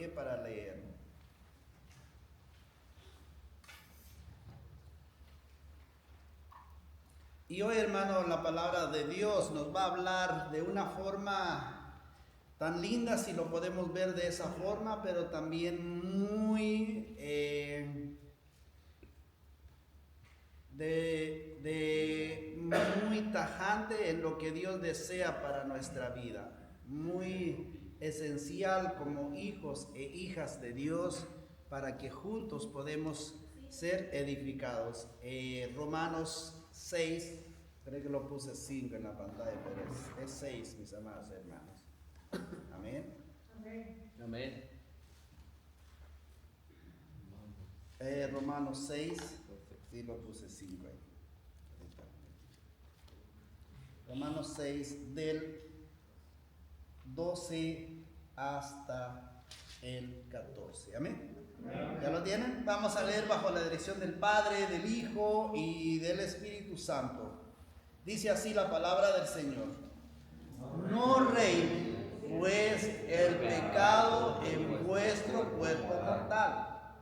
pie para leer. Y hoy, hermano, la palabra de Dios nos va a hablar de una forma tan linda, si lo podemos ver de esa forma, pero también muy muy tajante en lo que Dios desea para nuestra vida, muy esencial como hijos e hijas de Dios para que juntos podemos ser edificados. Romanos 6, creo que lo puse 5 en la pantalla, pero es 6, mis amados hermanos. Amén. Amén. Romanos 6, sí lo puse 5 ahí. Romanos 6 del 12 hasta el 14. Amén. ¿Ya lo tienen? Vamos a leer bajo la dirección del Padre, del Hijo y del Espíritu Santo. Dice así la palabra del Señor. No reine pues el pecado en vuestro cuerpo mortal,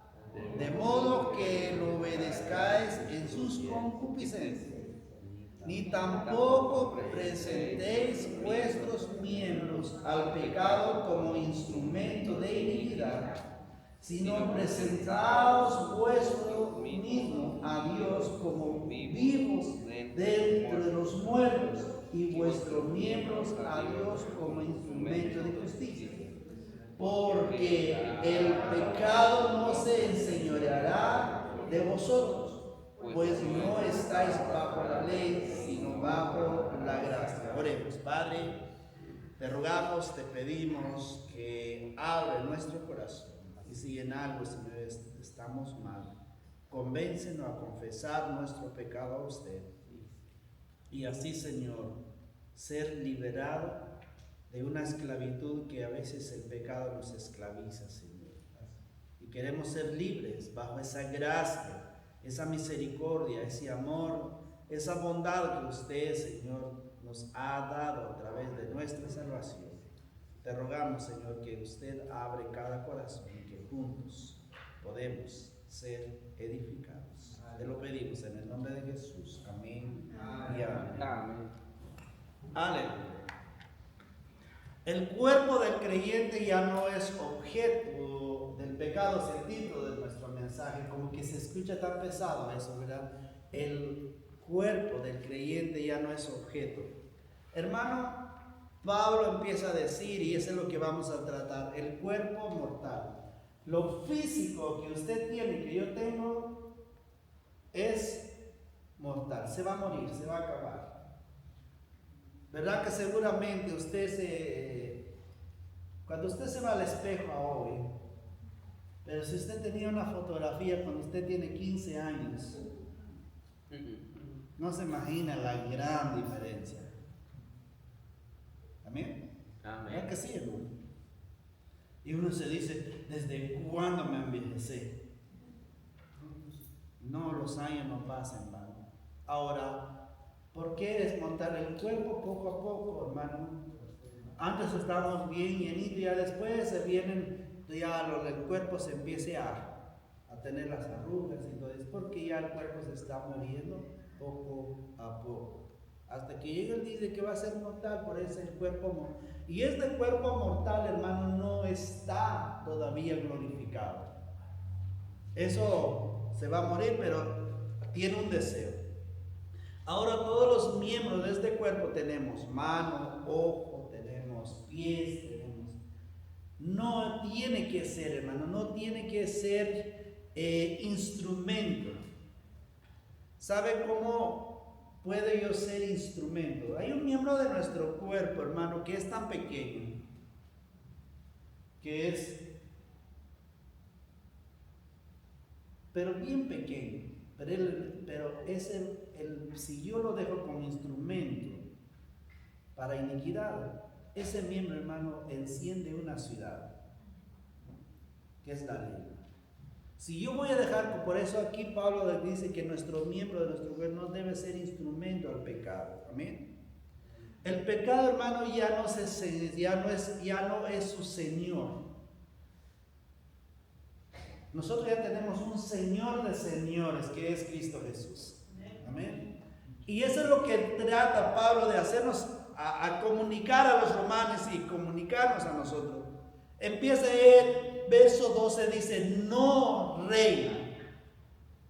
de modo que lo obedezcáis en sus concupiscencias, ni tampoco presentéis vuestros miembros al pecado como instrumento de iniquidad, sino presentaos vuestro mismo a Dios como vivos dentro de los muertos, y vuestros miembros a Dios como instrumento de justicia. Porque el pecado no se enseñoreará de vosotros, pues no estáis bajo la ley, sino bajo la gracia. Oremos. Padre, te rogamos, te pedimos que abre nuestro corazón, y si en algo, Señor, estamos mal, convéncenos a confesar nuestro pecado a usted, y así, Señor, ser liberado de una esclavitud que a veces el pecado nos esclaviza, Señor. Y queremos ser libres bajo esa gracia, esa misericordia, ese amor, esa bondad que usted, Señor, nos ha dado a través de nuestra salvación. Te rogamos, Señor, que usted abre cada corazón y que juntos podemos ser edificados. Te lo pedimos en el nombre de Jesús. Amén y amén. Amén. Aleluya. El cuerpo del creyente ya no es objeto del pecado, es el título de nuestro mensaje, como que se escucha tan pesado eso, ¿verdad? El cuerpo del creyente ya no es objeto. Hermano, Pablo empieza a decir, y eso es lo que vamos a tratar, el cuerpo mortal. Lo físico que usted tiene, que yo tengo, es mortal, se va a morir, se va a acabar. ¿Verdad que seguramente cuando usted se va al espejo hoy, pero si usted tenía una fotografía cuando usted tiene 15 años, no se imagina la gran diferencia. ¿Amén? Amén. ¿Verdad que sí, hermano? Y uno se dice, ¿desde cuándo me envejecé? No, los años no pasan, hermano. Ahora, ¿por qué desmontar el cuerpo poco a poco, hermano? Antes estábamos bien llenitos, ya después el cuerpo se empieza a tener las arrugas y todo eso, porque ya el cuerpo se está muriendo poco a poco. Hasta que llega el día de que va a ser mortal, por eso el cuerpo mortal. Y este cuerpo mortal, hermano, no está todavía glorificado. Eso se va a morir, pero tiene un deseo. Ahora todos los miembros de este cuerpo tenemos mano, ojo, tenemos pies, no tiene que ser, hermano, no tiene que ser instrumento. ¿Sabe cómo puede yo ser instrumento? Hay un miembro de nuestro cuerpo, hermano, que es tan pequeño, pero bien pequeño, pero si yo lo dejo como instrumento para iniquidad, ese miembro, hermano, enciende una ciudad, que es la lengua. Si yo voy a dejar, por eso aquí Pablo dice que nuestro miembro de nuestro cuerpo no debe ser instrumento al pecado. Amén. El pecado, hermano, ya no es su señor. Nosotros ya tenemos un Señor de señores que es Cristo Jesús. Amén. Y eso es lo que trata Pablo de hacernos a comunicar a los romanos y comunicarnos a nosotros. Empieza el verso 12, dice, no reina.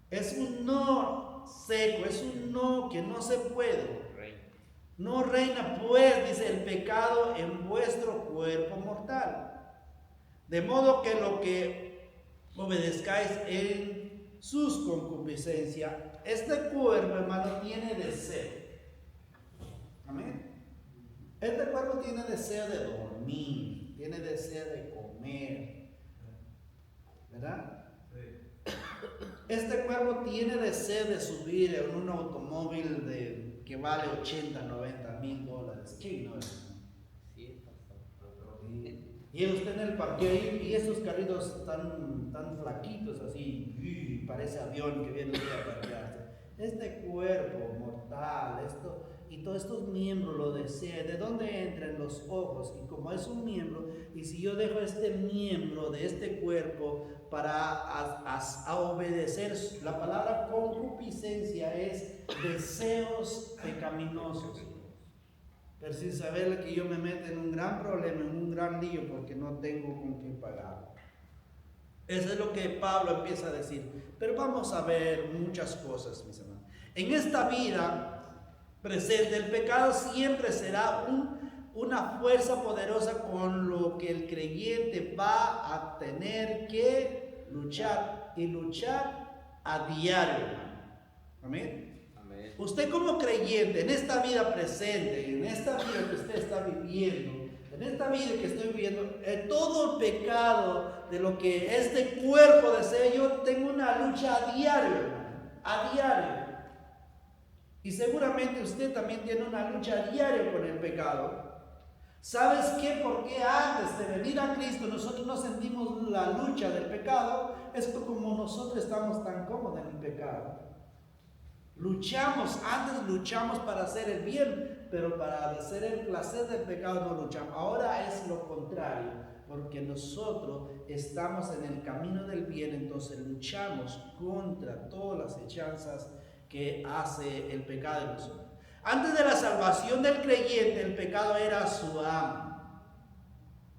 Es un no seco, es un no que no se puede. No reina pues, dice, el pecado en vuestro cuerpo mortal. De modo que lo que obedezcáis en sus concupiscencias, este cuerpo, hermano, tiene deseo. Amén. Este cuerpo tiene deseo de dormir, tiene deseo de comer, ¿verdad? Este cuerpo tiene deseo de subir en un automóvil que vale 80, 90 mil dólares. ¿Quién no es? Y usted en el parqueo y esos carritos tan flaquitos así, parece avión que viene a parquearse. Este cuerpo mortal, y todos estos miembros lo desean. ¿De dónde entran los ojos? Y como es un miembro, y si yo dejo este miembro de este cuerpo para obedecer, la palabra concupiscencia es deseos pecaminosos. Pero sin saber que yo me meto en un gran problema, en un gran lío, porque no tengo con qué pagar. Eso es lo que Pablo empieza a decir. Pero vamos a ver muchas cosas, mis hermanos. En esta vida presente, el pecado siempre será una fuerza poderosa con lo que el creyente va a tener que luchar, y luchar a diario. Amén. Usted como creyente, en esta vida presente, en esta vida que usted está viviendo, en esta vida que estoy viviendo, todo el pecado de lo que este cuerpo desea, yo tengo una lucha a diario, hermano, a diario. Y seguramente usted también tiene una lucha a diario con el pecado. ¿Sabes qué? Porque antes de venir a Cristo nosotros no sentimos la lucha del pecado. Es como nosotros estamos tan cómodos en el pecado. Antes luchamos para hacer el bien, pero para hacer el placer del pecado no luchamos. Ahora es lo contrario, porque nosotros estamos en el camino del bien, entonces luchamos contra todas las hechanzas que hace el pecado en nosotros. Antes de la salvación del creyente, el pecado era su amo.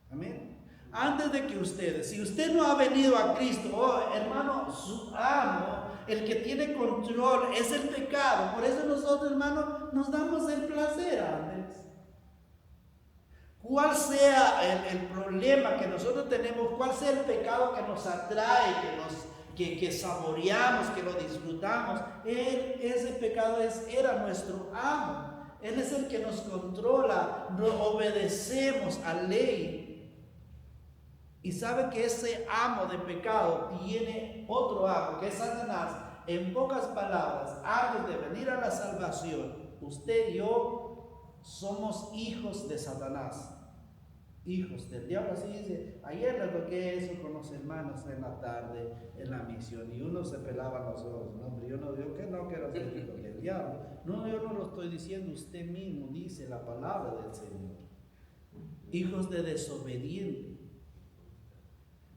Amén. Antes de que si usted no ha venido a Cristo, hermano, su amo, el que tiene control, es el pecado. Por eso nosotros, hermano, nos damos el placer antes. Cuál sea el problema que nosotros tenemos, cuál sea el pecado que nos atrae, que saboreamos, que lo disfrutamos, ese pecado era nuestro amo. Él es el que nos controla, no obedecemos a ley. Y sabe que ese amo de pecado tiene otro amo, que es Satanás. En pocas palabras, antes de venir a la salvación, usted y yo somos hijos de Satanás. Hijos del diablo, así dice. Ayer le toqué eso con los hermanos en la tarde, en la misión, y uno se pelaba los ojos. No, hombre, yo no digo que no quiero ser hijo del diablo. No, yo no lo estoy diciendo, usted mismo dice la palabra del Señor. Hijos de desobedientes.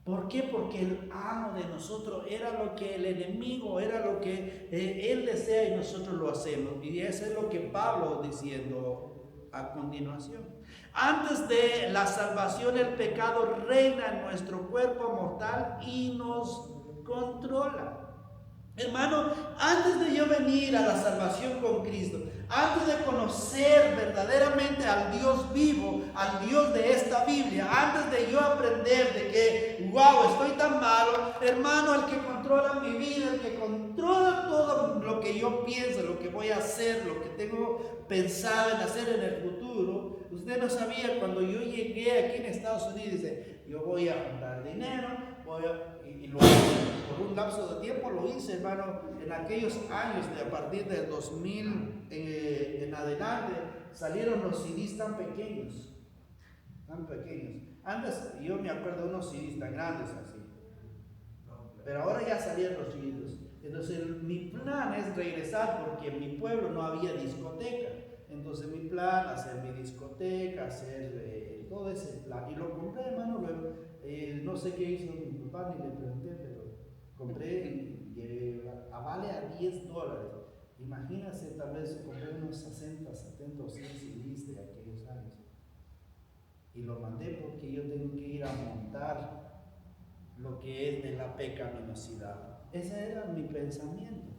¿Por qué? Porque el amo de nosotros era lo que el enemigo, era lo que él desea y nosotros lo hacemos. Y eso es lo que Pablo diciendo a continuación. Antes de la salvación, el pecado reina en nuestro cuerpo mortal y nos controla. Hermano, antes de yo venir a la salvación con Cristo, antes de conocer verdaderamente al Dios vivo, al Dios de esta Biblia, antes de yo aprender de que, wow, estoy tan malo, hermano, el que controla mi vida, el que controla todo lo que yo pienso, lo que voy a hacer, lo que tengo pensado en hacer en el futuro. Usted no sabía, cuando yo llegué aquí en Estados Unidos, dice, yo voy a juntar dinero, y lo hice por un lapso de tiempo, lo hice, hermano, en aquellos años, a partir del 2000 en adelante, salieron los CDs tan pequeños. Antes yo me acuerdo de unos CDs tan grandes así, pero ahora ya salieron los chiquitos. Entonces mi plan es regresar, porque en mi pueblo no había discoteca. Entonces mi plan, hacer mi discoteca, hacer todo ese plan. Y lo compré, hermano, luego no sé qué hizo mi papá, ni le pregunté, pero compré y vale a $10. Imagínense, tal vez compré unos 60, 70 o 100 CDs de aquellos años. Y lo mandé porque yo tengo que ir a montar lo que es de la pecaminosidad. Ese era mi pensamiento.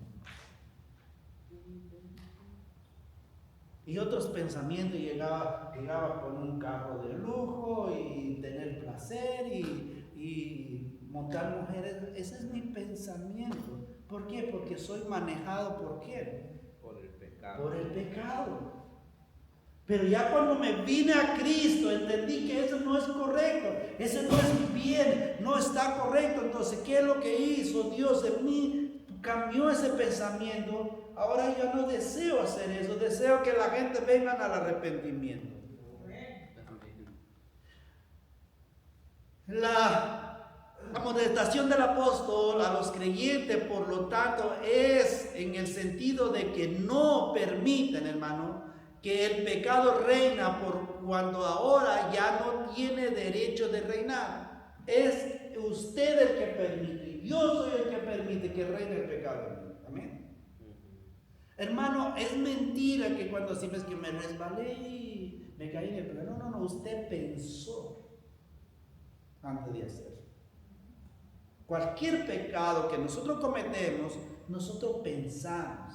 Y otros pensamientos, llegaba con un carro de lujo y tener placer y montar mujeres. Ese es mi pensamiento. ¿Por qué? Porque soy manejado ¿por qué? Por el pecado. Por el pecado. Pero ya cuando me vine a Cristo entendí que eso no es correcto, eso no es bien, no está correcto. Entonces, ¿qué es lo que hizo Dios en mí? Cambió ese pensamiento. Ahora yo no deseo hacer eso, deseo que la gente venga al arrepentimiento. La amonestación del apóstol a los creyentes, por lo tanto, es en el sentido de que no permiten, hermano, que el pecado reina por cuando ahora ya no tiene derecho de reinar. Es usted el que permite, yo soy el que permite que reine el pecado en mí. Amén. Hermano, es mentira que cuando siempre es que me resbalé y me caí en el pecado. No, usted pensó antes de hacerlo. Cualquier pecado que nosotros cometemos, nosotros pensamos.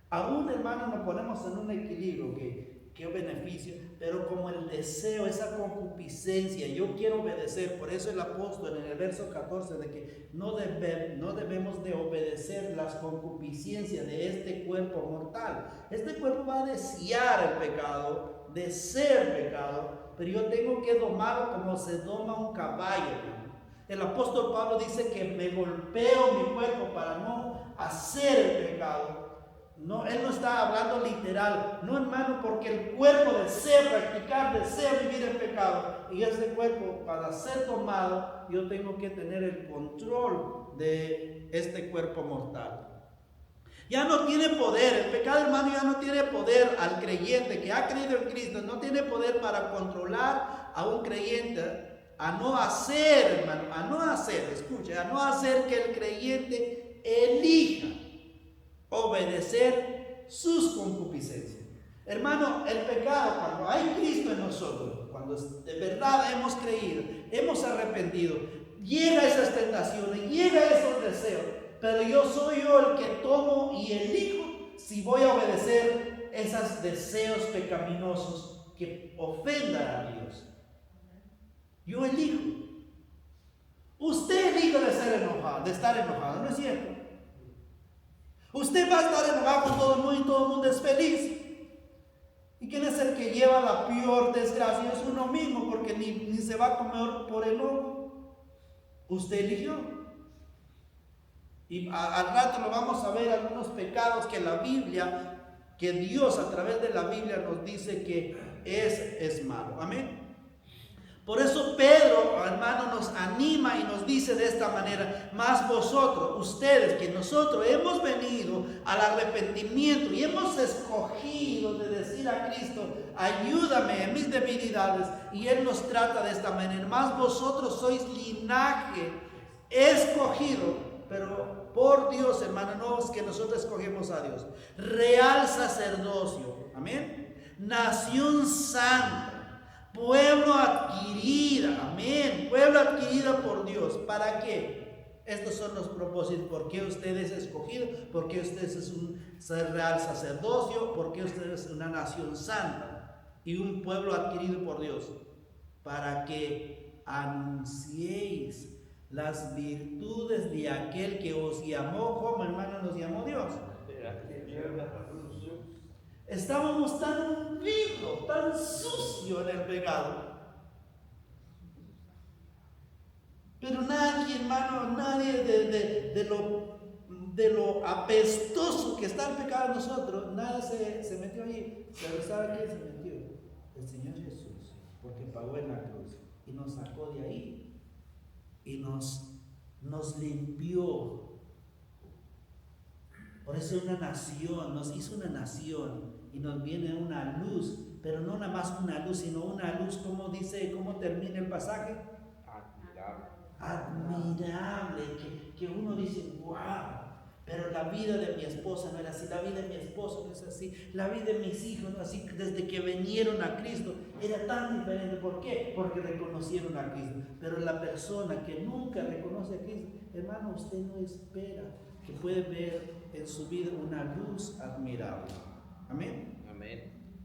Aún, hermano, nos ponemos en un equilibrio que beneficio, pero como el deseo, esa concupiscencia, yo quiero obedecer. Por eso el apóstol en el verso 14 de que no debemos de obedecer las concupiscencias de este cuerpo mortal. Este cuerpo va a desear el pecado, desear pecado, pero yo tengo que domarlo como se doma un caballo, hermano. El apóstol Pablo dice que me golpeo mi cuerpo para no hacer el pecado. No, él no está hablando literal, no, hermano, porque el cuerpo desea practicar, desea vivir el pecado, y ese cuerpo, para ser tomado, yo tengo que tener el control de este cuerpo mortal. Ya no tiene poder, el pecado, hermano, ya no tiene poder al creyente que ha creído en Cristo, no tiene poder para controlar a un creyente a no hacer, hermano, a no hacer que el creyente elija obedecer sus concupiscencias. Hermano, el pecado, cuando hay Cristo en nosotros, cuando de verdad hemos creído, hemos arrepentido, llega esas tentaciones, llega esos deseos, pero soy yo el que tomo y elijo si voy a obedecer esos deseos pecaminosos que ofendan a Dios. Yo elijo. Usted elige de estar enojado, ¿no es cierto? Usted va a estar enojado con todo el mundo y todo el mundo es feliz. ¿Y quién es el que lleva la peor desgracia? Es uno mismo, porque ni se va a comer por el enojo. Usted eligió. Y al rato lo vamos a ver, algunos pecados que la Biblia, que Dios a través de la Biblia nos dice que es malo. Amén. Por eso Pedro, hermano, nos anima y nos dice de esta manera: más vosotros, ustedes, que nosotros hemos venido al arrepentimiento y hemos escogido de decir a Cristo: ayúdame en mis debilidades, y Él nos trata de esta manera. Más vosotros sois linaje escogido, pero por Dios, hermano, no es que nosotros escogemos a Dios, real sacerdocio, amén, nación santa, pueblo adquirida, amén, pueblo adquirida por Dios. ¿Para qué? Estos son los propósitos. ¿Por qué ustedes escogidos? ¿Por qué ustedes es un real sacerdocio? ¿Por qué ustedes es una nación santa y un pueblo adquirido por Dios? Para que anunciéis las virtudes de aquel que os llamó. ¿Cómo, hermano, nos llamó Dios? Estábamos tan hundidos, tan sucios en el pecado. Pero nadie, hermano, nadie de lo apestoso que está el pecado en nosotros, nadie se metió ahí. Pero ¿sabe quién se metió? El Señor Jesús, porque pagó en la cruz y nos sacó de ahí y nos limpió. Por eso una nación, nos hizo una nación. Y nos viene una luz, pero no nada más una luz, sino una luz, como dice, ¿cómo termina el pasaje? Admirable. admirable, que uno dice, wow. Pero la vida de mi esposa no era así, la vida de mi esposo no es así, la vida de mis hijos no es así. Desde que vinieron a Cristo era tan diferente. ¿Por qué? Porque reconocieron a Cristo. Pero la persona que nunca reconoce a Cristo, hermano, usted no espera que puede ver en su vida una luz admirable. Amén. Amén.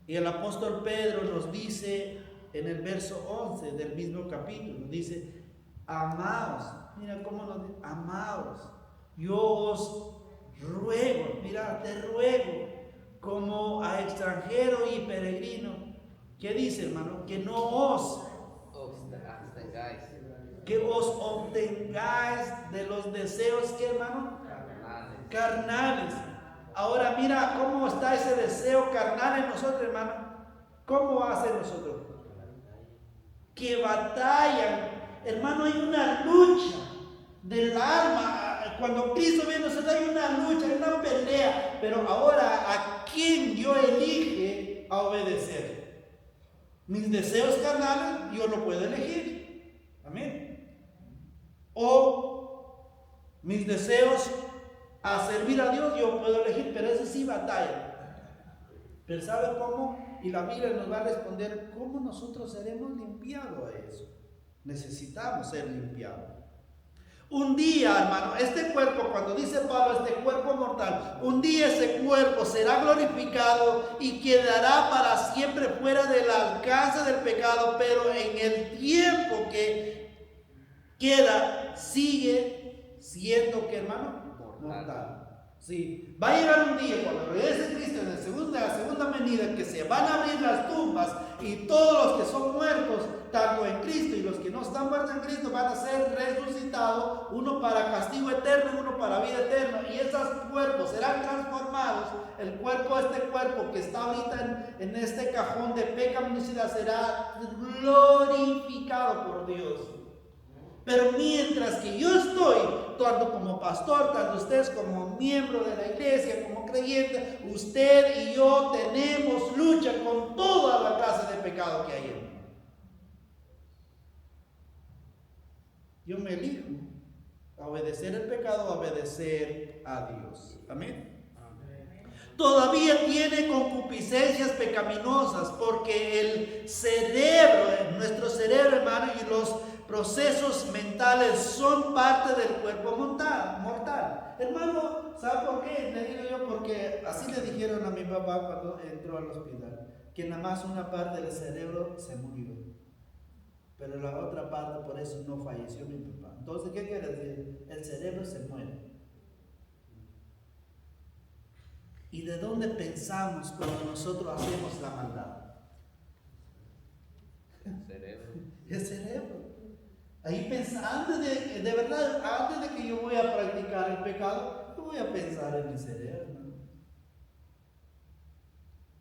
Y el apóstol Pedro nos dice en el verso 11 del mismo capítulo, dice, amaos. Mira cómo nos dice, amaos. Yo os ruego, mira, te ruego, como a extranjero y peregrino. ¿Qué dice, hermano? Que no os Abstengáis. que os obtengáis de los deseos, ¿qué, hermano? Carnales. Ahora mira cómo está ese deseo carnal en nosotros, hermano. ¿Cómo hace nosotros? Que batallan, hermano, hay una lucha del alma. Cuando Cristo viene a nosotros hay una lucha, hay una pelea. Pero ahora, ¿a quién yo elige a obedecer? Mis deseos carnales, yo lo puedo elegir. Amén. O mis deseos a servir a Dios, yo puedo elegir, pero eso sí batalla. Pero ¿sabe cómo? Y la Biblia nos va a responder cómo nosotros seremos limpiados a eso. Necesitamos ser limpiados. Un día, hermano, este cuerpo, cuando dice Pablo, este cuerpo mortal, un día ese cuerpo será glorificado y quedará para siempre fuera del alcance del pecado, pero en el tiempo que queda, sigue siendo, ¿qué, hermano? Mortal. Sí. Va a llegar un día cuando regrese Cristo en la segunda venida, que se van a abrir las tumbas y todos los que son muertos, tanto en Cristo y los que no están muertos en Cristo, van a ser resucitados, uno para castigo eterno y uno para vida eterna. Y esos cuerpos serán transformados. El cuerpo, este cuerpo que está ahorita en este cajón de pecaminosidad, será glorificado por Dios. Pero mientras que yo estoy, tanto como pastor, tanto ustedes como miembro de la iglesia, como creyente, usted y yo tenemos lucha con toda la clase de pecado que hay en mí. Yo me elijo a obedecer el pecado, a obedecer a Dios. Amén. Todavía tiene concupiscencias pecaminosas, porque el cerebro, nuestro cerebro, hermano, y los procesos mentales son parte del cuerpo mortal. Hermano, ¿sabe por qué? Le digo yo, porque así le dijeron a mi papá cuando entró al hospital, que nada más una parte del cerebro se murió, pero la otra parte, por eso no falleció mi papá. Entonces, ¿qué quiere decir? El cerebro se muere. ¿Y de dónde pensamos cuando nosotros hacemos la maldad? El cerebro. El cerebro. Ahí pensa, antes de verdad, antes de que yo voy a practicar el pecado, yo voy a pensar en mi cerebro.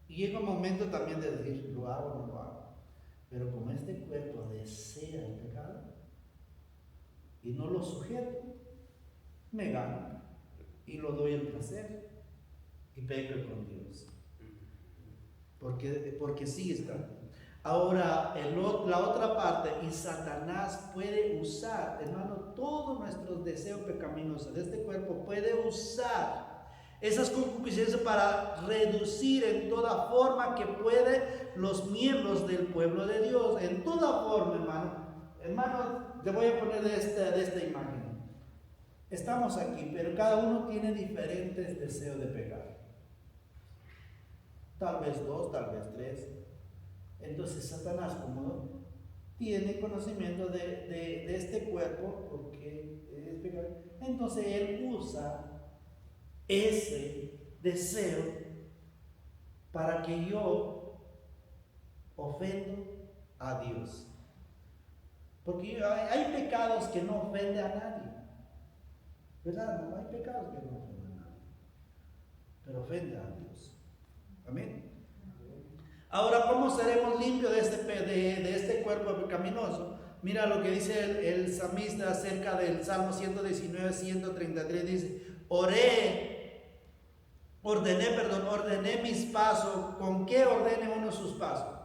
Y llega un momento también de decir, lo hago o no lo hago. Pero como este cuerpo desea el pecado y no lo sujeto, me gano y lo doy el placer y peco con Dios. Porque sí está. Ahora, la otra parte, y Satanás puede usar, hermano, todos nuestros deseos pecaminosos de este cuerpo, puede usar esas concupiscencias para reducir en toda forma que puede los miembros del pueblo de Dios, en toda forma, hermano. Hermano, te voy a poner de esta imagen. Estamos aquí, pero cada uno tiene diferentes deseos de pecar. Tal vez 2, tal vez 3. Entonces Satanás, como tiene conocimiento de este cuerpo, porque es pecado, entonces él usa ese deseo para que yo ofenda a Dios. Porque hay pecados que no ofenden a nadie, ¿verdad? No hay pecados que no ofenden a nadie, pero ofenden a Dios. Amén. Ahora, ¿cómo seremos limpios de este cuerpo pecaminoso? Mira lo que dice el salmista acerca del Salmo 119, 133. Dice, ordené mis pasos. ¿Con qué ordene uno sus pasos?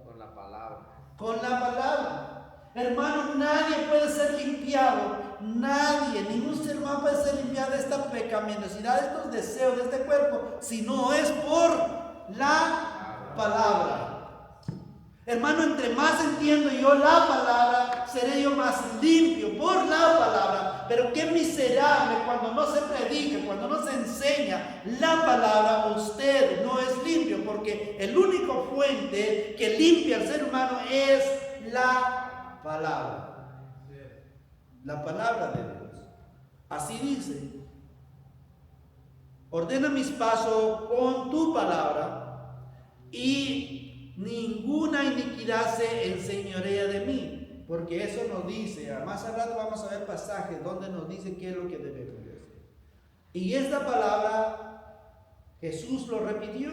Con la palabra. Con la palabra. Hermano, nadie puede ser limpiado. Nadie, ningún ser humano puede ser limpiado de esta pecaminosidad, de estos deseos de este cuerpo, si no es por la palabra. Hermano, entre más entiendo yo la palabra, seré yo más limpio por la palabra. Pero qué miserable cuando no se predica, cuando no se enseña la palabra, usted no es limpio, porque el único fuente que limpia al ser humano es la palabra. La palabra de Dios. Así dice: ordena mis pasos con tu palabra, y ninguna iniquidad se enseñorea de mí. Porque eso nos dice, más al rato vamos a ver pasajes donde nos dice qué es lo que debemos hacer. Y esta palabra Jesús lo repitió.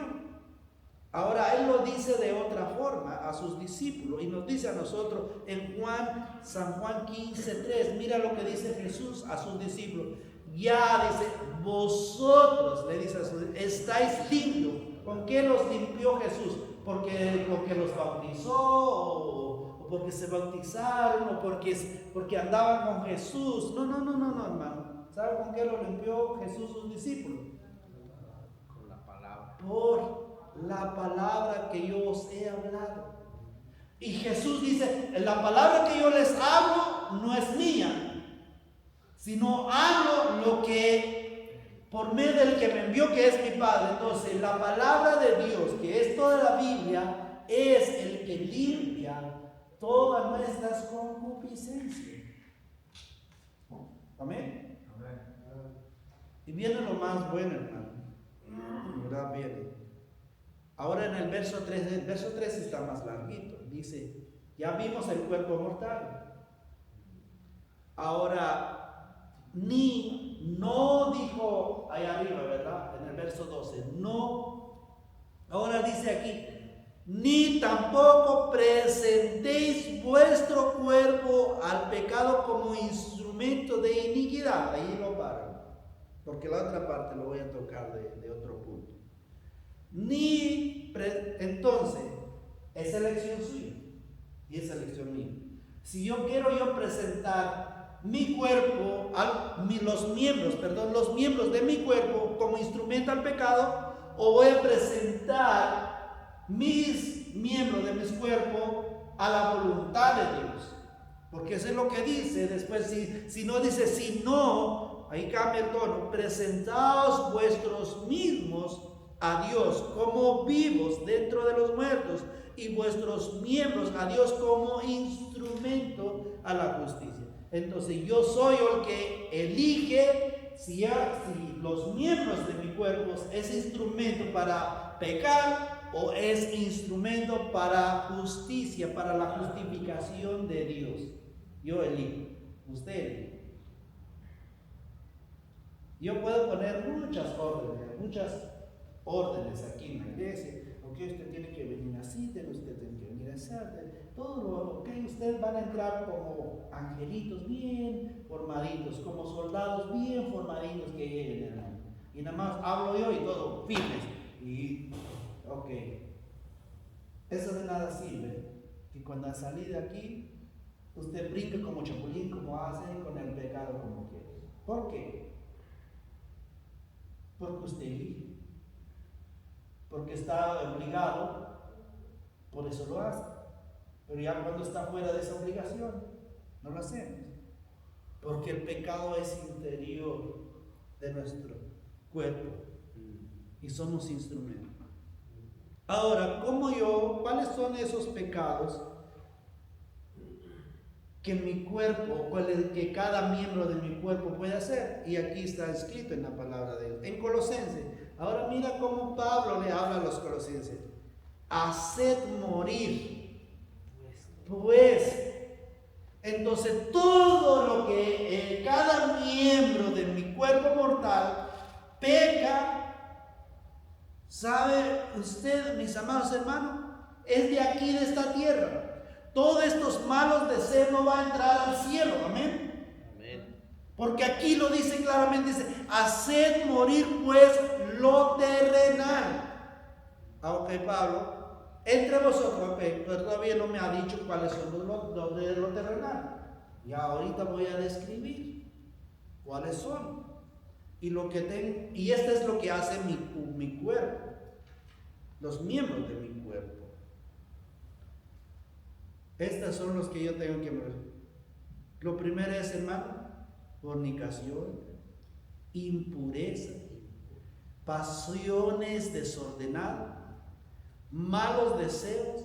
Ahora Él lo dice de otra forma a sus discípulos y nos dice a nosotros en San Juan 15:3. Mira lo que dice Jesús a sus discípulos. Ya dice, vosotros, le dice a sus discípulos, estáis limpios. ¿Con qué los limpió Jesús? Porque los bautizó, o porque se bautizaron, o porque andaban con Jesús. No, hermano. ¿Sabe con qué lo limpió Jesús sus discípulos? Con la palabra. Por la palabra que yo os he hablado. Y Jesús dice, la palabra que yo les hablo no es mía, sino hablo lo que por medio del que me envió, que es mi Padre. Entonces la palabra de Dios, que es toda la Biblia, es el que limpia todas nuestras concupiscencias. Amén. Y viene lo más bueno, hermano. ¿Verdad? Viene. Ahora en el verso 3, el verso 3 está más larguito. Dice, ya vimos el cuerpo mortal. Ahora, no dijo allá arriba, ¿verdad? En el verso 12, no. Ahora dice aquí, ni tampoco presentéis vuestro cuerpo al pecado como instrumento de iniquidad. Ahí lo paro, porque la otra parte lo voy a tocar de otro punto. Entonces, es elección suya y es elección mía. Si yo quiero presentar mi cuerpo, los miembros de mi cuerpo como instrumento al pecado, o voy a presentar mis miembros de mi cuerpo a la voluntad de Dios, porque eso es lo que dice después. Si no dice, si no, ahí cambia el tono, presentaos vuestros mismos a Dios como vivos dentro de los muertos, y vuestros miembros a Dios como instrumento a la justicia. Entonces yo soy el que elige si los miembros de mi cuerpo es instrumento para pecar o es instrumento para justicia, para la justificación de Dios. Yo elijo, usted elige. Yo puedo poner muchas órdenes aquí en la iglesia, porque usted tiene que venir así, usted tiene que venir así, todo lo que ustedes van a entrar como angelitos bien formaditos, como soldados bien formaditos que lleguen, hermano. Y nada más hablo yo y todo firmes. Y ok, eso de nada sirve, que cuando salí de aquí usted brinca como chapulín, como hacen con el pecado como quiere. ¿Por qué? Porque usted elige. Porque está obligado, por eso lo hace. Pero ya cuando está fuera de esa obligación, no lo hacemos. Porque el pecado es interior de nuestro cuerpo y somos instrumentos. Ahora, ¿cuáles son esos pecados que mi cuerpo, que cada miembro de mi cuerpo puede hacer? Y aquí está escrito en la palabra de Dios, en Colosenses. Ahora mira cómo Pablo le habla a los colosenses. Haced morir, pues. Entonces todo lo que cada miembro de mi cuerpo mortal peca, ¿sabe usted, mis amados hermanos? Es de aquí, de esta tierra. Todos estos malos deseos no van a entrar al cielo, amén. Porque aquí lo dice claramente, dice, haced morir pues lo terrenal. Ok, Pablo, entre vosotros, ok, pero todavía no me ha dicho cuáles son los de lo terrenal. Y ahorita voy a describir cuáles son. Y esto es lo que hace mi cuerpo, los miembros de mi cuerpo. Estos son los que yo tengo que ver. Lo primero es, hermano, fornicación, impureza, pasiones desordenadas, malos deseos,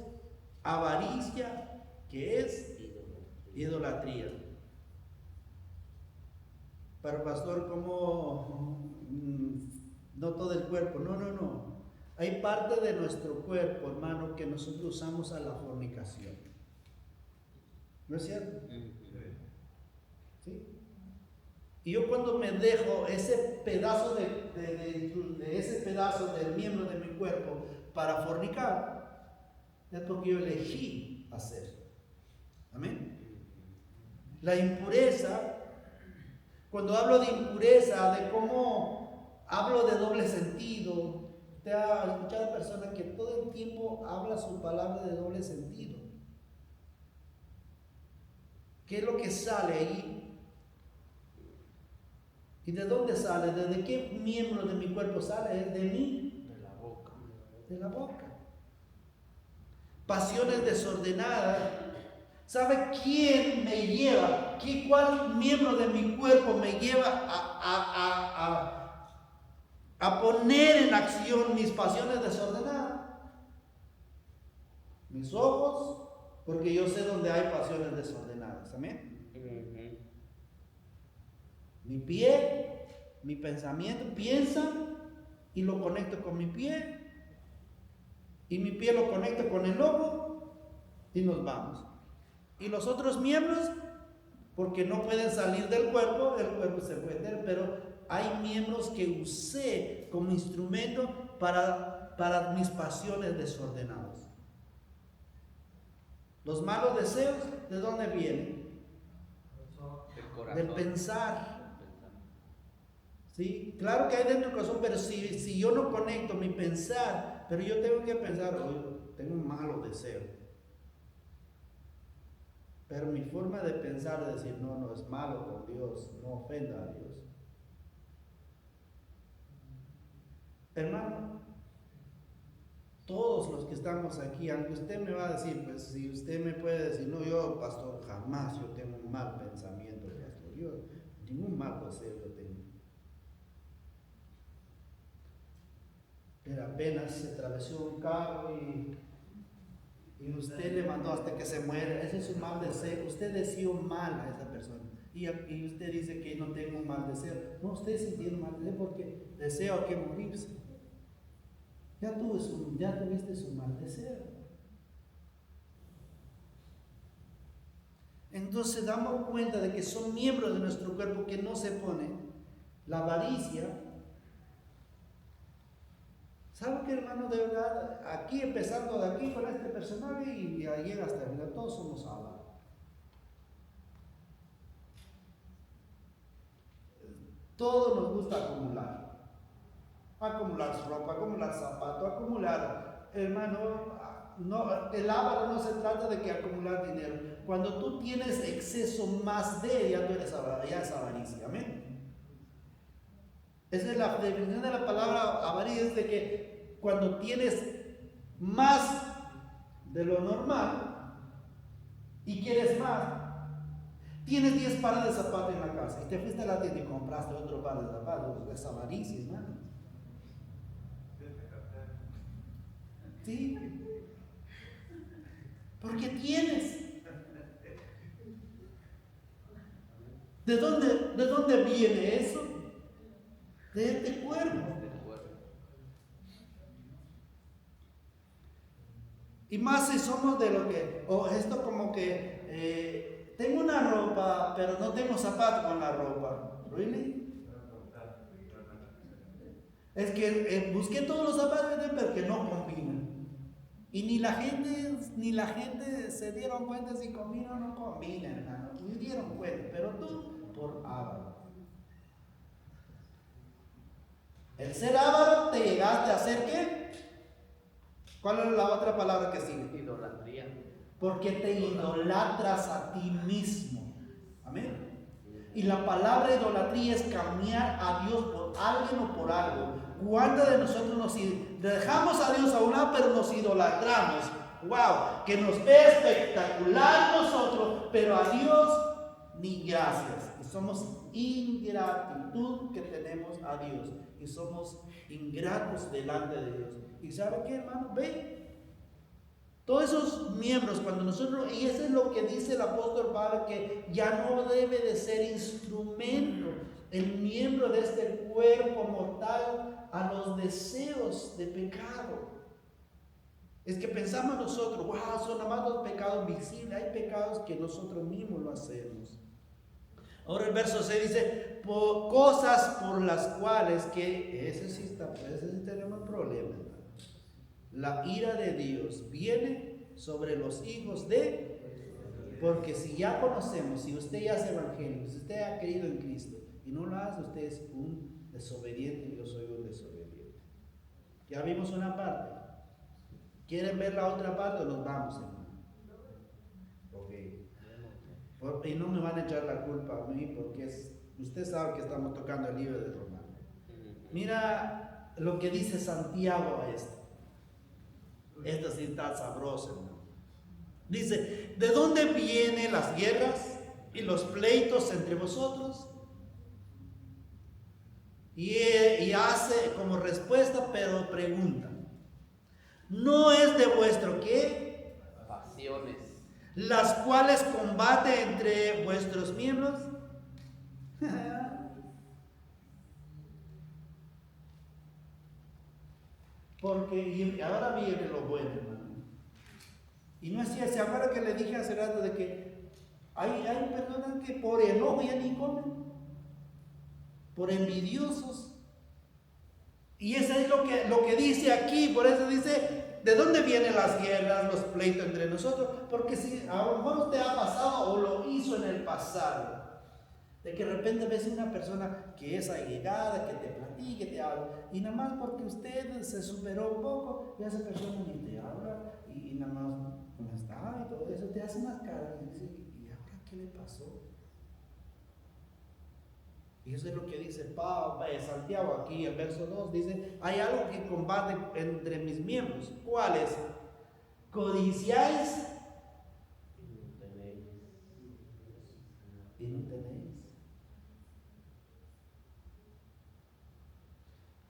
avaricia, que es idolatría. Pero pastor, ¿cómo? No todo el cuerpo. No. Hay parte de nuestro cuerpo, hermano, que nosotros usamos a la fornicación. ¿No es cierto? ¿Sí? Y yo cuando me dejo ese pedazo de ese pedazo del miembro de mi cuerpo para fornicar, es porque yo elegí hacer. Amén. La impureza, cuando hablo de impureza, de cómo hablo de doble sentido, usted ha escuchado a personas que todo el tiempo habla su palabra de doble sentido. ¿Qué es lo que sale ahí? ¿Y de dónde sale? ¿De qué miembro de mi cuerpo sale? ¿Es de mí? De la boca. De la boca. Pasiones desordenadas. ¿Sabe quién me lleva? ¿Cuál miembro de mi cuerpo me lleva a poner en acción mis pasiones desordenadas? Mis ojos, porque yo sé dónde hay pasiones desordenadas. Amén. Mi pie, mi pensamiento, piensa y lo conecto con mi pie. Y mi pie lo conecto con el ojo y nos vamos. Y los otros miembros, porque no pueden salir del cuerpo, el cuerpo se puede, pero hay miembros que usé como instrumento para mis pasiones desordenadas. Los malos deseos, ¿de dónde vienen? Del pensar. ¿Sí? Claro que hay dentro del corazón, pero si yo no conecto mi pensar, pero yo tengo que pensar, tengo un malo deseo. Pero mi forma de pensar es decir, no es malo con Dios, no ofenda a Dios. Hermano, todos los que estamos aquí, aunque usted me va a decir, pues si usted me puede decir, no, yo, pastor, jamás yo tengo un mal pensamiento, pastor, yo ningún mal deseo yo tengo. Pero apenas se atravesó un carro y usted le mandó hasta que se muera, ese es un mal deseo. Usted deseó mal a esa persona y usted dice que no tengo un mal deseo. No, usted sí tiene un mal deseo porque deseo que morirse. Ya tuviste su mal deseo. Entonces damos cuenta de que son miembros de nuestro cuerpo que no se ponen. La avaricia. ¿Sabe qué, hermano? De verdad, aquí empezando de aquí con este personaje y llega hasta el final, todos somos avaros. Todo nos gusta acumular. Acumular ropa, acumular zapatos, acumular, hermano, no, el avaro no se trata de que acumular dinero. Cuando tú tienes exceso más de, ya es avaricia, amén. Esa es la definición de la palabra avaricia, es de que cuando tienes más de lo normal y quieres más, tienes 10 pares de zapatos en la casa y te fuiste a la tienda y compraste otro par de zapatos, es avaricia, hermano. ¿Sí? Porque tienes. ¿De dónde viene eso? De este cuerpo. Y más si somos de lo que, esto como que tengo una ropa, pero no tengo zapatos con la ropa. ¿Really? Es que busqué todos los zapatos, pero que no combinan. Y ni la gente se dieron cuenta si combinan o no combinan, hermano. Ni dieron cuenta, pero tú por avaro. El ser avaro te llegaste a hacer ¿qué? ¿Cuál es la otra palabra que sigue? Idolatría. Porque te idolatras a ti mismo. Amén. Y la palabra idolatría es cambiar a Dios por alguien o por algo. ¿Cuántos de nosotros nos dejamos a Dios a un lado, pero nos idolatramos? ¡Wow! Que nos ve espectacular nosotros, pero a Dios ni gracias. Y somos ingratitud que tenemos a Dios. Y somos ingratos delante de Dios. ¿Y sabe qué, hermano? Ve. Todos esos miembros, cuando nosotros, y eso es lo que dice el apóstol Pablo, que ya no debe de ser instrumento, el miembro de este cuerpo mortal, a los deseos de pecado. Es que pensamos nosotros, wow, son nada más los pecados visibles, hay pecados que nosotros mismos lo hacemos. Ahora el verso 6 dice, cosas por las cuales, que ese sí tenemos un problema. La ira de Dios viene sobre los hijos porque si ya conocemos, si usted ya es evangélico, si usted ha creído en Cristo y no lo hace, usted es un desobediente y yo soy un desobediente. Ya vimos una parte. ¿Quieren ver la otra parte o nos vamos, hermano? Ok. Y no me van a echar la culpa a mí porque usted sabe que estamos tocando el libro de Romanos. Mira lo que dice Santiago a esto. Esto sí está sabroso, hermano. Dice, ¿de dónde vienen las guerras y los pleitos entre vosotros? Y hace como respuesta, pero pregunta. ¿No es de vuestro qué? Pasiones. Las cuales combate entre vuestros miembros. Porque ahora viene lo bueno, hermano. Y no es cierto, ¿se acuerda que le dije hace rato de que hay personas que por enojo ya ni comen? Por envidiosos. Y eso es lo que dice aquí, por eso dice, ¿de dónde vienen las guerras, los pleitos entre nosotros? Porque si a lo mejor usted ha pasado o lo hizo en el pasado, de que de repente ves una persona que es allegada, que te platique, te habla, y nada más porque usted se superó un poco, y esa persona ni te habla, y nada más, ¿cómo está? Y todo eso, te hace unas caras, y dice, ¿y ahora qué le pasó? Y eso es lo que dice Santiago aquí, el verso 2, dice, hay algo que combate entre mis miembros. ¿Cuál es? ¿Codiciáis? Y no tenéis.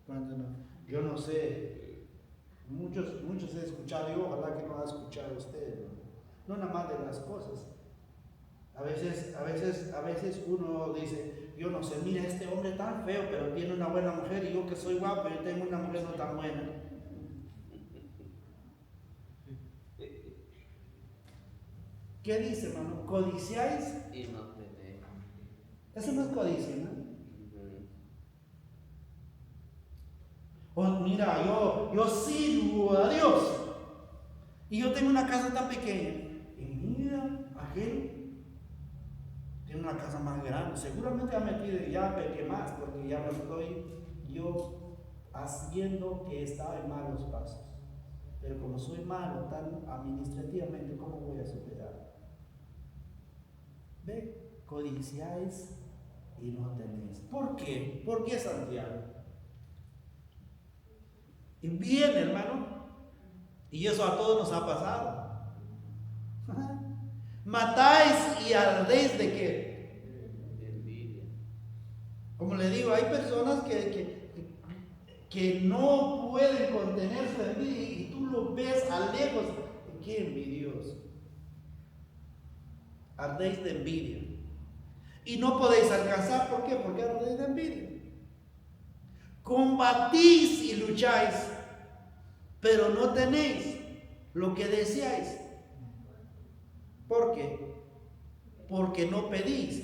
¿Cuánto no? Yo no sé, muchos he escuchado, y ojalá que no ha escuchado usted, no nada más de las cosas. A veces uno dice, yo no sé, mira este hombre tan feo, pero tiene una buena mujer, y yo que soy guapo, yo tengo una mujer no tan buena. ¿Qué dice, hermano? ¿Codiciáis? Y no tenéis. Eso no es codicia, ¿no? O mira, yo sirvo a Dios, y yo tengo una casa tan pequeña, y mira, aquel tiene una casa más grande, seguramente ha metido, ya pequé más, porque ya me estoy yo haciendo que está en malos pasos. Pero como soy malo tan administrativamente, ¿cómo voy a superar? Ve, codiciáis y no tenéis. ¿Por qué? ¿Por qué, Santiago? Y bien, hermano, y eso a todos nos ha pasado. Matáis y ardéis de qué? De envidia. Como le digo, hay personas que no pueden contener su envidia y tú lo ves a lejos. ¡Qué envidioso! Ardéis de envidia. Y no podéis alcanzar, ¿por qué? Porque ardéis de envidia. Combatís y lucháis, pero no tenéis lo que deseáis. ¿Por qué? Porque no pedís.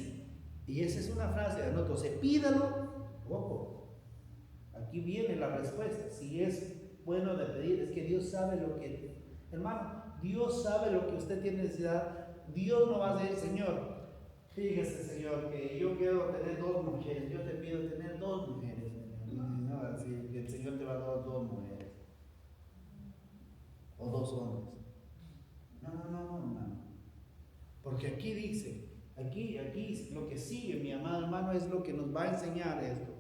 Y esa es una frase de nosotros, pídalo, ojo, aquí viene la respuesta, si es bueno de pedir, es que Dios sabe lo que, hermano, Dios sabe lo que usted tiene necesidad. Dios no va a decir, Señor, fíjese, Señor, que yo quiero tener 2 mujeres, yo te pido tener 2 mujeres, no, así, el Señor te va a dar 2 mujeres, o 2 hombres. No. Porque aquí dice, Aquí lo que sigue, mi amado hermano, es lo que nos va a enseñar esto.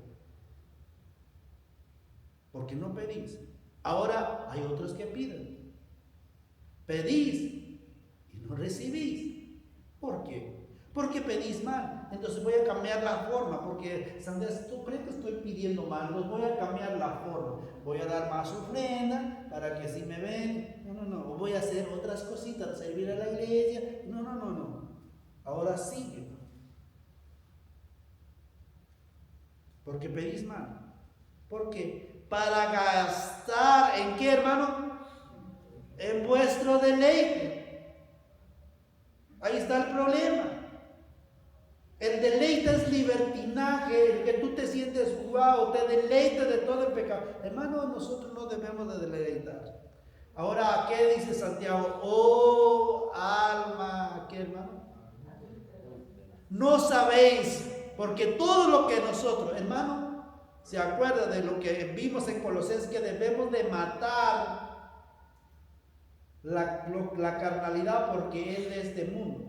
Porque no pedís. Ahora hay otros que piden. Pedís y no recibís. ¿Por qué? Porque pedís mal. Entonces voy a cambiar la forma. Porque, Sandés, ¿tú crees que estoy pidiendo mal? Entonces voy a cambiar la forma. Voy a dar más ofrenda para que así me ven. No. Voy a hacer otras cositas, servir a la iglesia. No. Ahora sigue. Porque pedís mal. ¿Por qué? Para gastar, ¿en qué, hermano? En vuestro deleite. Ahí está el problema. El deleite es libertinaje, el que tú te sientes jugado, te deleites de todo el pecado. Hermano, nosotros no debemos de deleitar. Ahora, ¿qué dice Santiago? Oh, alma, ¿qué, hermano? No sabéis, porque todo lo que nosotros, hermano, se acuerda de lo que vimos en Colosenses, que debemos de matar la carnalidad porque es de este mundo.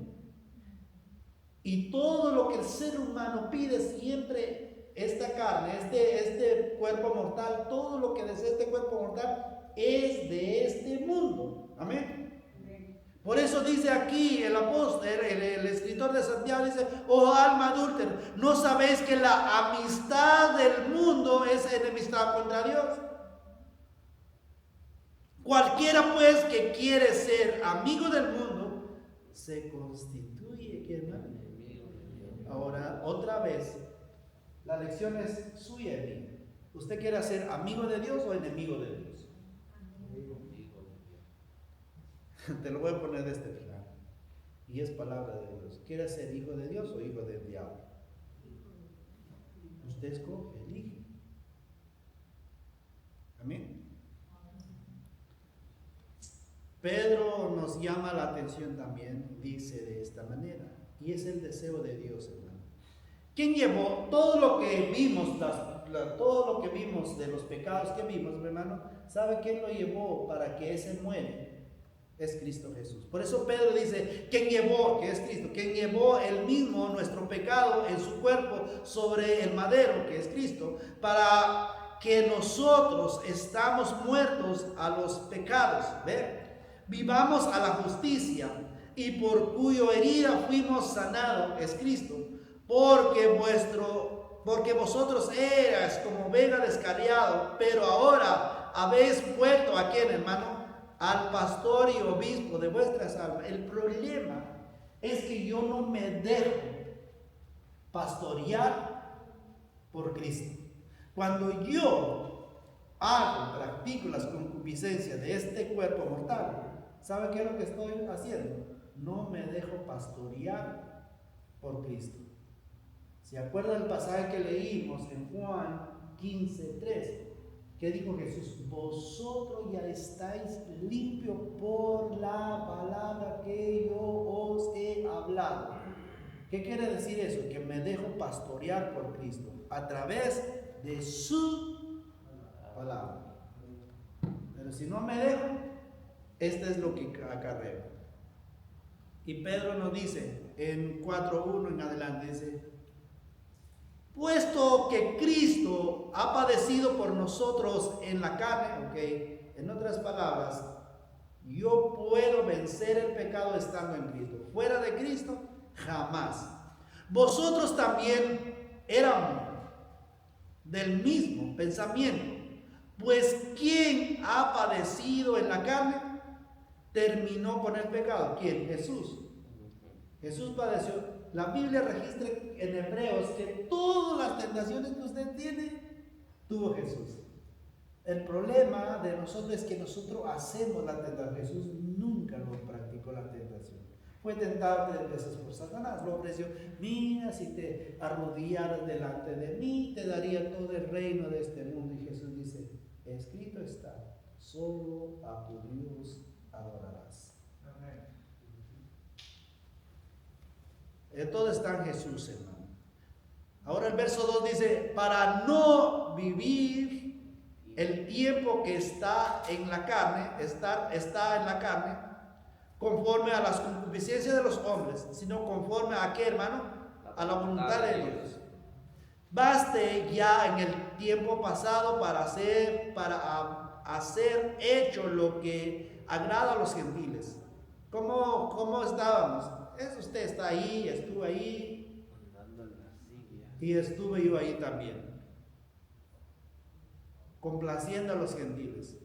Y todo lo que el ser humano pide siempre, esta carne, este cuerpo mortal, todo lo que desea este cuerpo mortal es de este mundo. Amén. Por eso dice aquí el apóstol, el escritor de Santiago dice: oh alma adúltera, ¿no sabéis que la amistad del mundo es enemistad contra Dios? Cualquiera pues que quiere ser amigo del mundo se constituye, ¿qué, hermano? Ahora, otra vez, la lección es suya y mía. ¿Usted quiere ser amigo de Dios o enemigo de Dios? Te lo voy a poner de este final. Y es palabra de Dios. ¿Quiere ser hijo de Dios o hijo del diablo? Usted escoge, elige. Amén. Pedro nos llama la atención también, dice de esta manera, y es el deseo de Dios, hermano. ¿Quién llevó todo lo que vimos, todo lo que vimos de los pecados que vimos, hermano? ¿Sabe quién lo llevó para que ese muere? Es Cristo Jesús. Por eso Pedro dice: ¿quién llevó? Que es Cristo. ¿Quién llevó él mismo nuestro pecado en su cuerpo sobre el madero, que es Cristo, para que nosotros estamos muertos a los pecados, ¿ve? Vivamos a la justicia, y por cuyo herida fuimos sanados, es Cristo. Porque vosotros eras como oveja descarriado, pero ahora habéis vuelto a quién, hermano, al pastor y obispo de vuestras almas. El problema es que yo no me dejo pastorear por Cristo. Cuando yo practico las concupiscencias de este cuerpo mortal, ¿sabe qué es lo que estoy haciendo? No me dejo pastorear por Cristo. ¿Se acuerda el pasaje que leímos en Juan 15:3? ¿Qué dijo Jesús? Vosotros ya estáis limpios por la palabra que yo os he hablado. ¿Qué quiere decir eso? Que me dejo pastorear por Cristo a través de su palabra. Pero si no me dejo, esto es lo que acarreo. Y Pedro nos dice en 4:1 en adelante, dice: puesto que Cristo ha padecido por nosotros en la carne, ok, en otras palabras, yo puedo vencer el pecado estando en Cristo. Fuera de Cristo, jamás. Vosotros también éramos del mismo pensamiento, pues ¿quién ha padecido en la carne terminó con el pecado? ¿Quién? Jesús. Jesús padeció. La Biblia registra en Hebreos que todas las tentaciones que usted tiene, tuvo Jesús. El problema de nosotros es que nosotros hacemos la tentación. Jesús nunca lo practicó la tentación. Fue tentado 3 veces por Satanás. Lo ofreció: mira, si te arrodillaras delante de mí, te daría todo el reino de este mundo. Y Jesús dice: escrito está, solo a tu Dios adorarás. Amén. Todo está en Jesús, hermano. Ahora el verso 2 dice: para no vivir el tiempo que está en la carne, está en la carne, conforme a las concupiscencias de los hombres, sino conforme a qué, hermano, a la voluntad de Dios. Baste ya en el tiempo pasado para hacer hecho lo que agrada a los gentiles. ¿Cómo estábamos? Usted está ahí, estuvo ahí, Andando en las sillas. y estuve yo ahí también, complaciendo a los gentiles.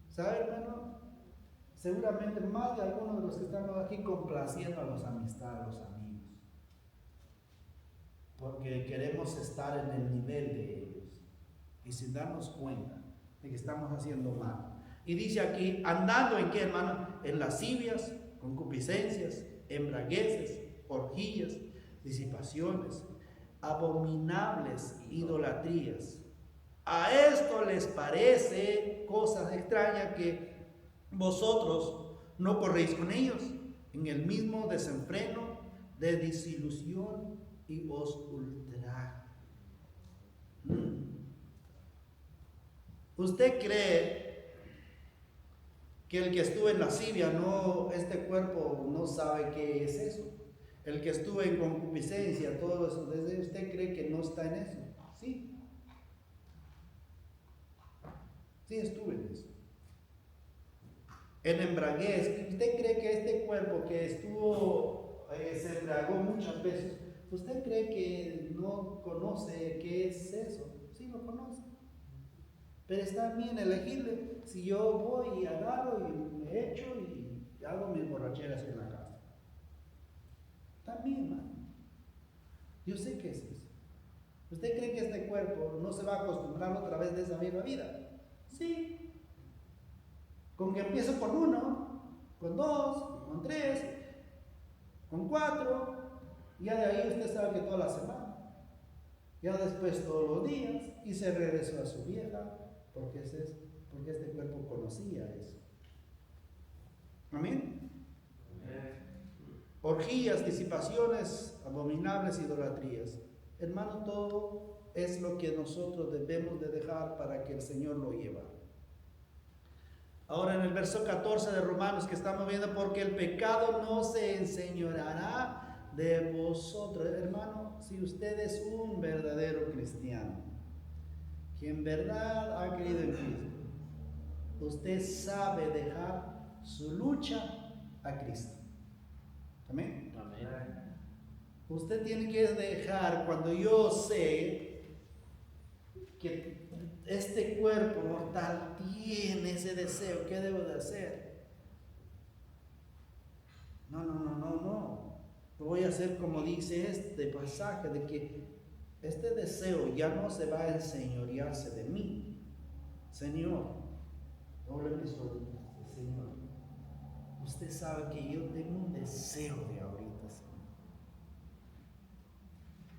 ¿Sabe, hermano? Seguramente más de algunos de los que estamos aquí complaciendo a los amistades, a los amigos, porque queremos estar en el nivel de ellos y sin darnos cuenta de que estamos haciendo mal. Y dice aquí, andando en qué, hermano, en lascivias, concupiscencias, embragueces, orgías, disipaciones, abominables idolatrías. A esto les parece cosas extrañas que vosotros no corréis con ellos en el mismo desenfreno de desilusión y os ultraja. ¿Usted cree que el que estuvo en lascivia, este cuerpo no sabe qué es eso? El que estuvo en concupiscencia, todo eso, ¿usted cree que no está en eso? Sí. Sí, estuve en eso. En embraguez, ¿usted cree que este cuerpo que estuvo, se embriagó muchas veces, usted cree que no conoce qué es eso? Sí, lo conoce. Pero está bien elegible. Si yo voy y agarro y me echo y hago mis borracheras en la casa. También, hermano. Yo sé qué es eso. ¿Usted cree que este cuerpo no se va a acostumbrar otra vez de esa misma vida? Sí. Con que empiezo con 1, con 2, con 3, con 4, ya de ahí usted sabe que toda la semana, ya después todos los días, y se regresó a su vieja, porque este cuerpo conocía eso. Amén. Orgías, disipaciones, abominables idolatrías. Hermano, todo es lo que nosotros debemos de dejar para que el Señor lo lleve. Ahora en el verso 14 de Romanos que estamos viendo, porque el pecado no se enseñoreará de vosotros. Hermano, si usted es un verdadero cristiano, que en verdad ha creído en Cristo, usted sabe dejar su lucha a Cristo. Amén. Amén. Usted tiene que dejar, cuando yo sé que este cuerpo mortal tiene ese deseo, ¿qué debo de hacer? No. Voy a hacer como dice este pasaje, de que este deseo ya no se va a enseñorearse de mí. Señor, doble mis rodillas, Señor, usted sabe que yo tengo un deseo de ahorita, Señor.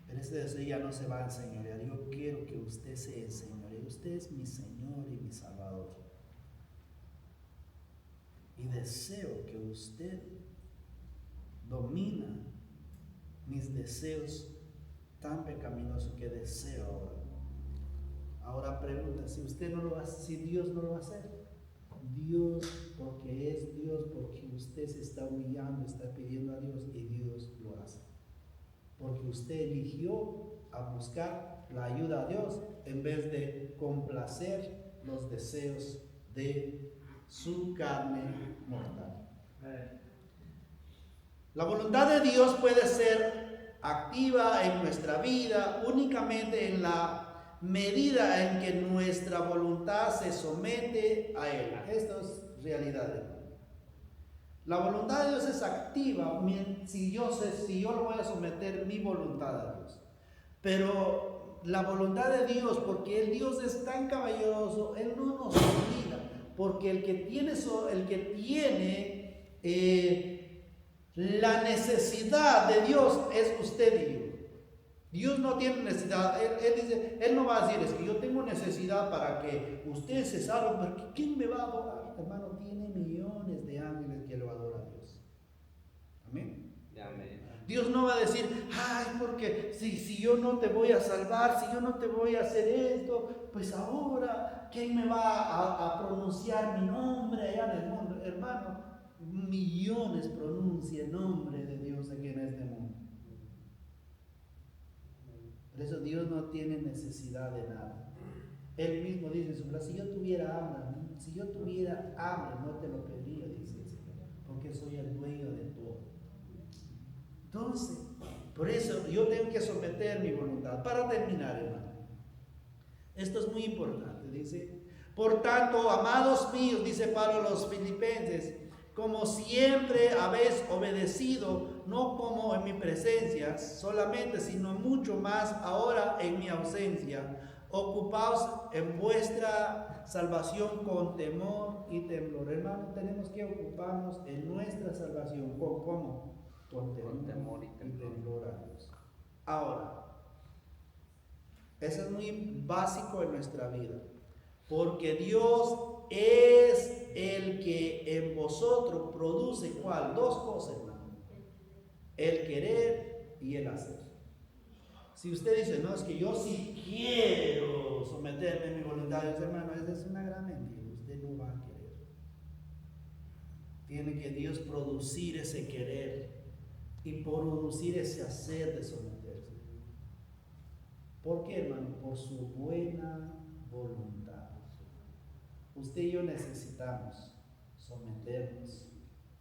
Pero ese deseo ya no se va a enseñorear. Yo quiero que usted se enseñoree. Usted es mi Señor y mi Salvador. Y deseo que usted domina mis deseos tan pecaminosos que deseo ahora. Ahora pregunta, si usted no lo va a hacer, si Dios no lo va a hacer. Dios, porque es Dios, porque usted se está humillando, está pidiendo a Dios y Dios lo hace. Porque usted eligió a buscar la ayuda a Dios en vez de complacer los deseos de su carne mortal. La voluntad de Dios puede ser activa en nuestra vida únicamente en la medida en que nuestra voluntad se somete a Él. Esto es realidad. La voluntad de Dios es activa si yo lo voy a someter mi voluntad a Dios. Pero la voluntad de Dios, porque el Dios es tan caballeroso, Él no nos olvida. Porque el que tiene la necesidad de Dios es usted y yo. Dios no tiene necesidad. Él no va a decir, es que yo tengo necesidad para que usted se salve, porque ¿quién me va a adorar? Hermano, tiene millones de ángeles que lo adoran a Dios. Amén. Amén. Dios no va a decir, ay, porque si yo no te voy a salvar, si yo no te voy a hacer esto, pues ahora, ¿quién me va a pronunciar mi nombre allá en el mundo? hermano, millones pronuncia el nombre de Dios aquí en este mundo. Por eso Dios no tiene necesidad de nada. Él mismo dice en su palabra, si yo tuviera hambre, no te lo pediría, dice el Señor, porque soy el dueño de todo. Entonces, por eso yo tengo que someter mi voluntad. Para terminar, hermano, esto es muy importante, dice, por tanto, amados míos, dice Pablo a los filipenses, como siempre habéis obedecido, no como en mi presencia solamente, sino mucho más ahora en mi ausencia. Ocupaos en vuestra salvación con temor y temblor. Hermano, tenemos que ocuparnos en nuestra salvación. ¿Cómo? Con temor y temblor a Dios. Ahora, eso es muy básico en nuestra vida. Porque Dios es el que en vosotros produce, ¿cuál? Dos cosas, hermano. El querer y el hacer. Si usted dice, no, es que yo sí quiero someterme a mi voluntad a Dios, hermano, esa es una gran mentira. Usted no va a querer. Tiene que Dios producir ese querer y producir ese hacer de someterse. ¿Por qué, hermano? Por su buena voluntad. Usted y yo necesitamos someternos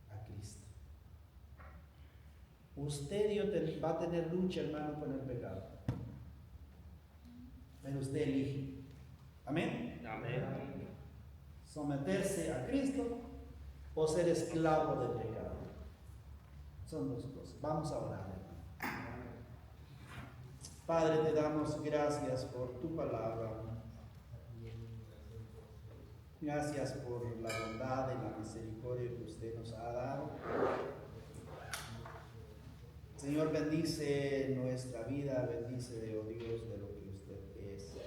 a Cristo. Usted y yo va a tener lucha, hermano, con el pecado. Pero usted elige. Amén. Amén. Someterse a Cristo o ser esclavo del pecado. Son dos cosas. Vamos a orar, hermano. Padre, te damos gracias por tu palabra. Gracias por la bondad y la misericordia que usted nos ha dado. Señor, bendice nuestra vida, bendice, oh Dios, de lo que usted es.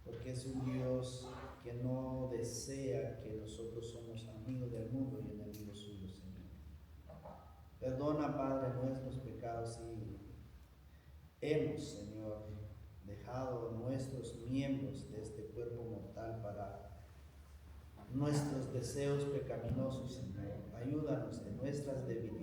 Porque es un Dios que no desea que nosotros somos amigos del mundo y enemigos suyos, Señor. Perdona, Padre, nuestros pecados y hemos, Señor, dejado nuestros miembros de este cuerpo mortal para nuestros deseos pecaminosos, Señor. Ayúdanos en nuestras debilidades.